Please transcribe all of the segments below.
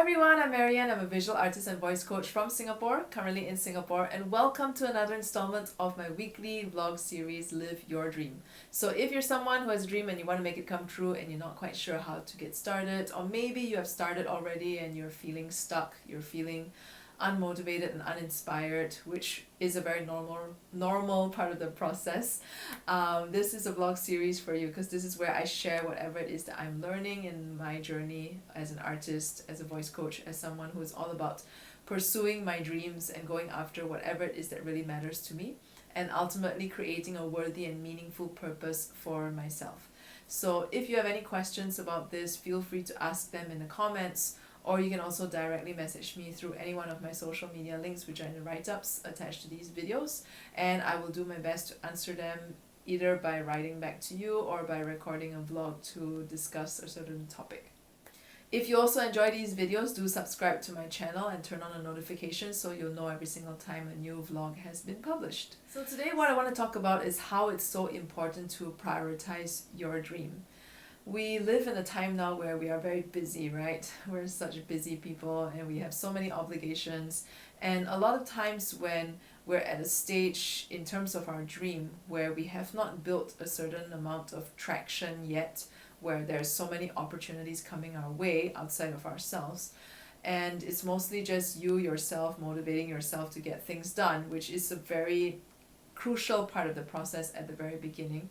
everyone, I'm MaryAnn. I'm a visual artist and voice coach from Singapore, currently in Singapore, and welcome to another installment of my weekly vlog series, Live Your Dream. So if you're someone who has a dream and you want to make it come true and you're not quite sure how to get started, or maybe you have started already and you're feeling stuck, you're feeling unmotivated and uninspired, which is a very normal part of the process. This is a vlog series for you because this is where I share whatever it is that I'm learning in my journey as an artist, as a voice coach, as someone who is all about pursuing my dreams and going after whatever it is that really matters to me, and ultimately creating a worthy and meaningful purpose for myself. So if you have any questions about this, feel free to ask them in the comments, or you can also directly message me through any one of my social media links, which are in the write-ups attached to these videos, and I will do my best to answer them either by writing back to you or by recording a vlog to discuss a certain topic. If you also enjoy these videos, do subscribe to my channel and turn on the notifications so you'll know every single time a new vlog has been published. So today what I want to talk about is how it's so important to prioritize your dream. We live in a time now where we are very busy, right? We're such busy people and we have so many obligations, and a lot of times when we're at a stage in terms of our dream where we have not built a certain amount of traction yet, where there's so many opportunities coming our way outside of ourselves, and it's mostly just you yourself motivating yourself to get things done, which is a very crucial part of the process at the very beginning.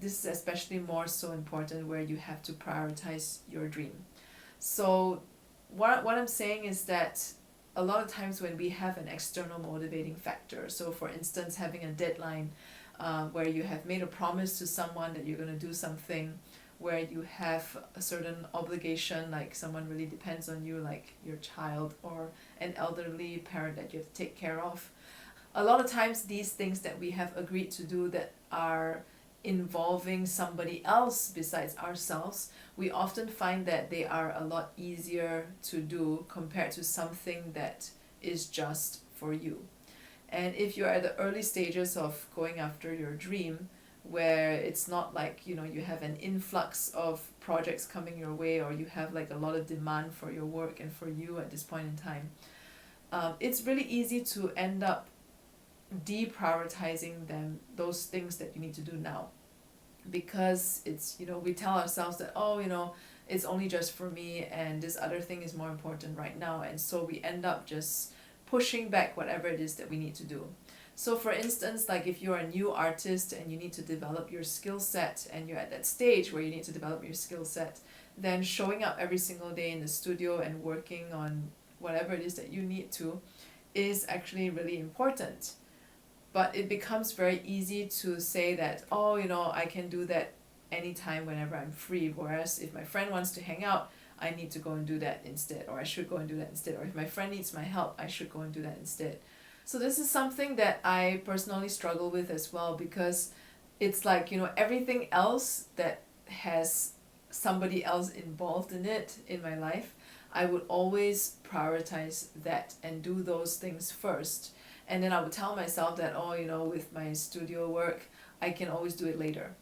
This is especially more so important where you have to prioritize your dream. So what I'm saying is that a lot of times when we have an external motivating factor, so for instance having a deadline where you have made a promise to someone that you're going to do something, where you have a certain obligation, like someone really depends on you, like your child or an elderly parent that you have to take care of. A lot of times these things that we have agreed to do that are involving somebody else besides ourselves, we often find that they are a lot easier to do compared to something that is just for you. And if you're at the early stages of going after your dream, where it's not like, you have an influx of projects coming your way, or you have like a lot of demand for your work and for you at this point in time, it's really easy to end up deprioritizing those things that you need to do now, because it's, we tell ourselves that, it's only just for me and this other thing is more important right now, and so we end up just pushing back whatever it is that we need to do. So for instance, like if you're a new artist and you need to develop your skill set, and you're at that stage where you need to develop your skill set, then showing up every single day in the studio and working on whatever it is that you need to is actually really important. But it becomes very easy to say that, I can do that anytime whenever I'm free, whereas if my friend wants to hang out, I need to go and do that instead, or I should go and do that instead, or if my friend needs my help, I should go and do that instead. So this is something that I personally struggle with as well, because it's like, everything else that has somebody else involved in it in my life, I would always prioritize that and do those things first. And then I would tell myself that, with my studio work, I can always do it later.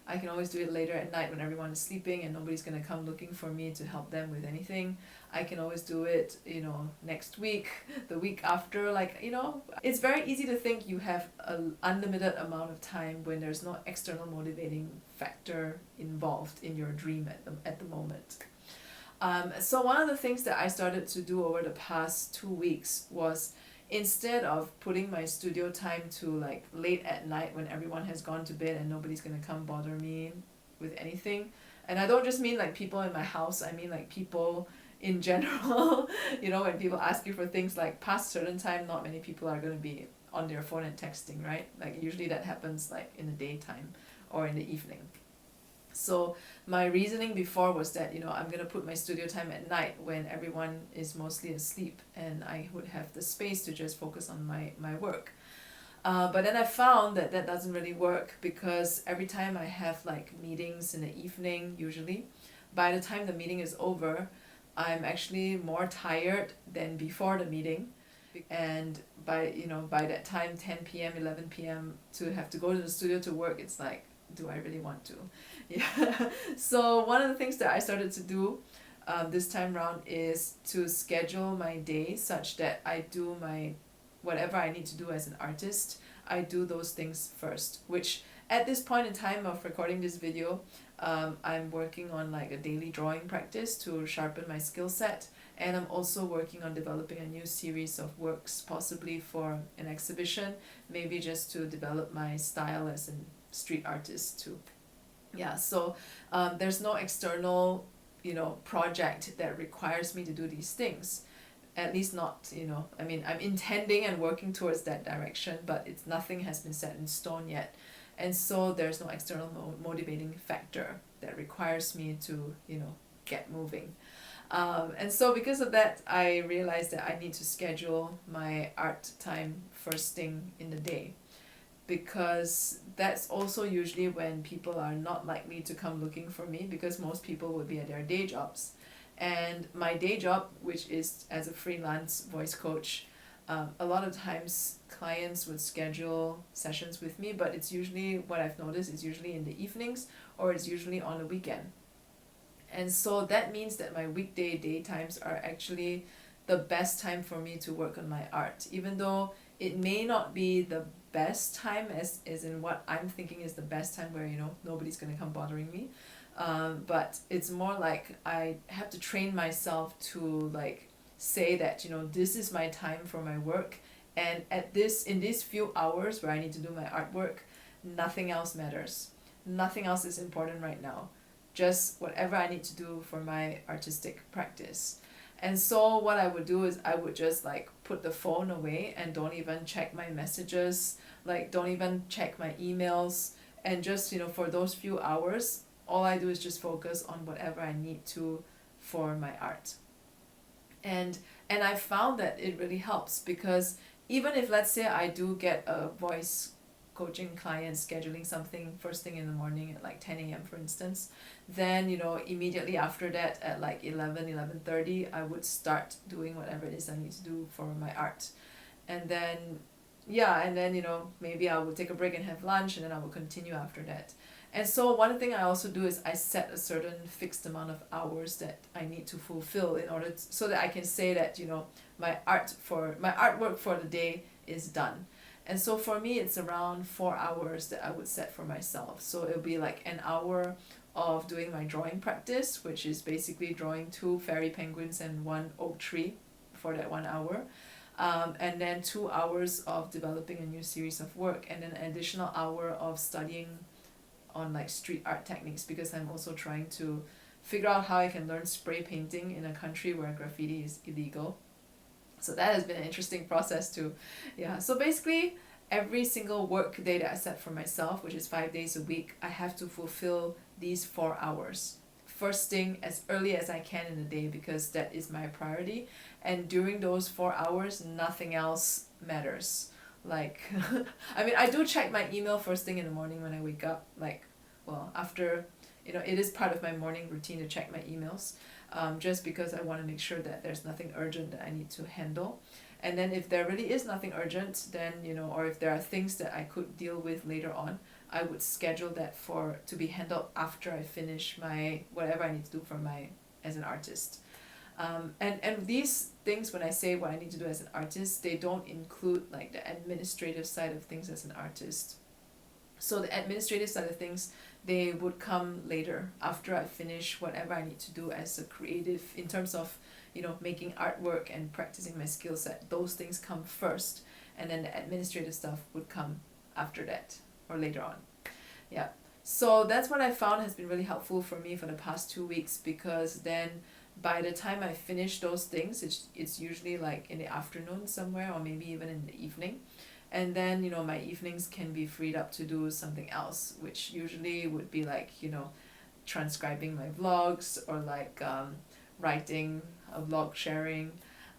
I can always do it later at night when everyone is sleeping and nobody's going to come looking for me to help them with anything. I can always do it, next week, the week after. It's very easy to think you have an unlimited amount of time when there's no external motivating factor involved in your dream at the moment. So one of the things that I started to do over the past 2 weeks was, instead of putting my studio time to like late at night when everyone has gone to bed and nobody's gonna come bother me with anything, and I don't just mean like people in my house, I mean like people in general. When people ask you for things like past certain time, not many people are gonna be on their phone and texting, right? Like usually that happens like in the daytime or in the evening. So my reasoning before was that, I'm going to put my studio time at night when everyone is mostly asleep and I would have the space to just focus on my work. But then I found that that doesn't really work, because every time I have like meetings in the evening, usually, by the time the meeting is over, I'm actually more tired than before the meeting. And by that time, 10 p.m., 11 p.m., to have to go to the studio to work, it's like, do I really want to? Yeah. So one of the things that I started to do this time round is to schedule my day such that I do my whatever I need to do as an artist. I do those things first, which at this point in time of recording this video, I'm working on like a daily drawing practice to sharpen my skill set, and I'm also working on developing a new series of works, possibly for an exhibition, maybe just to develop my style as a street artist too. Yeah, so there's no external, project that requires me to do these things. At least not, I mean, I'm intending and working towards that direction, but nothing has been set in stone yet. And so there's no external motivating factor that requires me to, get moving. And so because of that, I realized that I need to schedule my art time first thing in the day, because that's also usually when people are not likely to come looking for me, because most people would be at their day jobs. And my day job, which is as a freelance voice coach, a lot of times clients would schedule sessions with me, but it's usually, what I've noticed is usually in the evenings, or it's usually on a weekend. And so that means that my weekday daytimes are actually the best time for me to work on my art, even though it may not be the best time as in what I'm thinking is the best time where nobody's gonna come bothering me. But it's more like I have to train myself to like say that this is my time for my work, and in these few hours where I need to do my artwork, nothing else matters, nothing else is important right now, just whatever I need to do for my artistic practice. And so what I would do is I would just like put the phone away and don't even check my messages, like don't even check my emails, and just for those few hours all I do is just focus on whatever I need to for my art. And I found that it really helps, because even if, let's say, I do get a voice coaching client scheduling something first thing in the morning at like 10 a.m. for instance, then immediately after that at like 11:30 I would start doing whatever it is I need to do for my art. And then maybe I would take a break and have lunch, and then I will continue after that. And so one thing I also do is I set a certain fixed amount of hours that I need to fulfill in order so that I can say that my artwork for the day is done. And so for me it's around 4 hours that I would set for myself. So it'll be like an hour of doing my drawing practice, which is basically drawing 2 fairy penguins and 1 oak tree for that 1 hour. And then 2 hours of developing a new series of work, and then an additional hour of studying on like street art techniques, because I'm also trying to figure out how I can learn spray painting in a country where graffiti is illegal. So that has been an interesting process too. Yeah, so basically every single work day that I set for myself, which is 5 days a week, I have to fulfill these 4 hours first thing as early as I can in the day, because that is my priority. And during those 4 hours nothing else matters. Like I mean, I do check my email first thing in the morning when I wake up, like, well, after it is part of my morning routine to check my emails, just because I want to make sure that there's nothing urgent that I need to handle. And then if there really is nothing urgent, then or if there are things that I could deal with later on, I would schedule that to be handled after I finish my whatever I need to do as an artist. And these things, when I say what I need to do as an artist, they don't include like the administrative side of things as an artist. So the administrative side of things, they would come later after I finish whatever I need to do as a creative, in terms of making artwork and practicing my skill set. Those things come first, and then the administrative stuff would come after that or later on. Yeah, so that's what I found has been really helpful for me for the past 2 weeks, because then by the time I finish those things, it's usually like in the afternoon somewhere, or maybe even in the evening. And then my evenings can be freed up to do something else, which usually would be like transcribing my vlogs, or like writing a vlog sharing,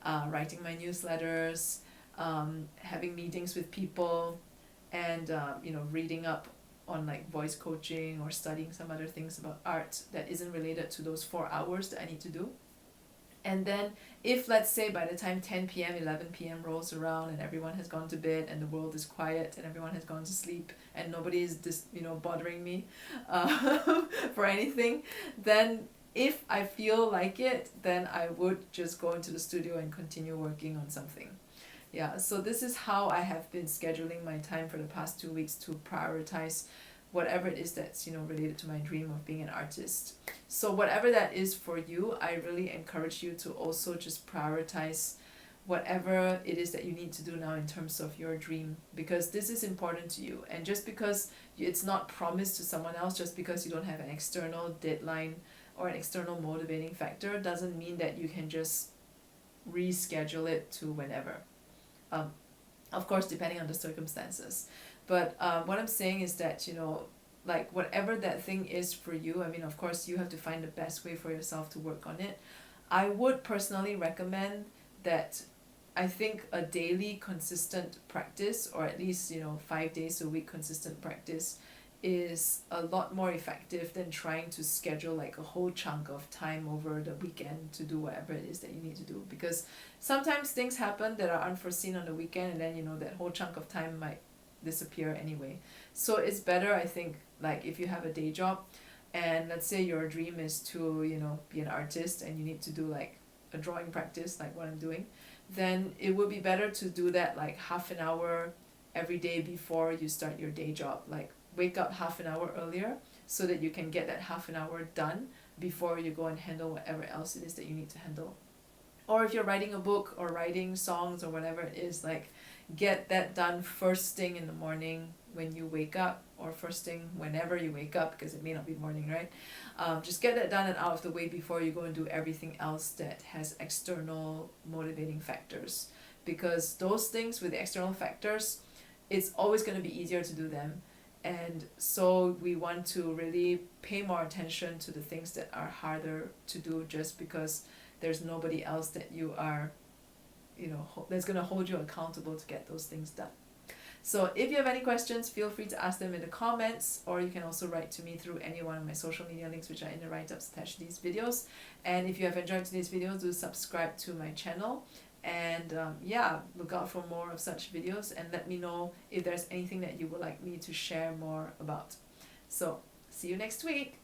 writing my newsletters, having meetings with people, and reading up on like voice coaching, or studying some other things about art that isn't related to those 4 hours that I need to do. And then if, let's say, by the time 10 p.m., 11 p.m. rolls around and everyone has gone to bed and the world is quiet and everyone has gone to sleep and nobody is bothering me for anything, then if I feel like it, then I would just go into the studio and continue working on something. Yeah, so this is how I have been scheduling my time for the past 2 weeks to prioritize whatever it is that's, related to my dream of being an artist. So whatever that is for you, I really encourage you to also just prioritize whatever it is that you need to do now in terms of your dream, because this is important to you. And just because it's not promised to someone else, just because you don't have an external deadline or an external motivating factor, doesn't mean that you can just reschedule it to whenever. Of course, depending on the circumstances. But what I'm saying is that, like whatever that thing is for you, I mean, of course, you have to find the best way for yourself to work on it. I would personally recommend that I think a daily consistent practice, or at least, 5 days a week consistent practice, is a lot more effective than trying to schedule like a whole chunk of time over the weekend to do whatever it is that you need to do, because sometimes things happen that are unforeseen on the weekend, and then that whole chunk of time might disappear anyway. So it's better, I think, like if you have a day job and let's say your dream is to be an artist and you need to do like a drawing practice like what I'm doing, then it would be better to do that like half an hour every day before you start your day job. Like wake up half an hour earlier so that you can get that half an hour done before you go and handle whatever else it is that you need to handle. Or if you're writing a book or writing songs or whatever it is, like get that done first thing in the morning when you wake up, or first thing whenever you wake up, because it may not be morning, right? Just get that done and out of the way before you go and do everything else that has external motivating factors, because those things with the external factors, it's always going to be easier to do them. And so we want to really pay more attention to the things that are harder to do, just because there's nobody else that you are, that's going to hold you accountable to get those things done. So if you have any questions, feel free to ask them in the comments, or you can also write to me through any one of my social media links, which are in the write-ups attached to these videos. And if you have enjoyed today's video, do subscribe to my channel. And look out for more of such videos, and let me know if there's anything that you would like me to share more about. So see you next week.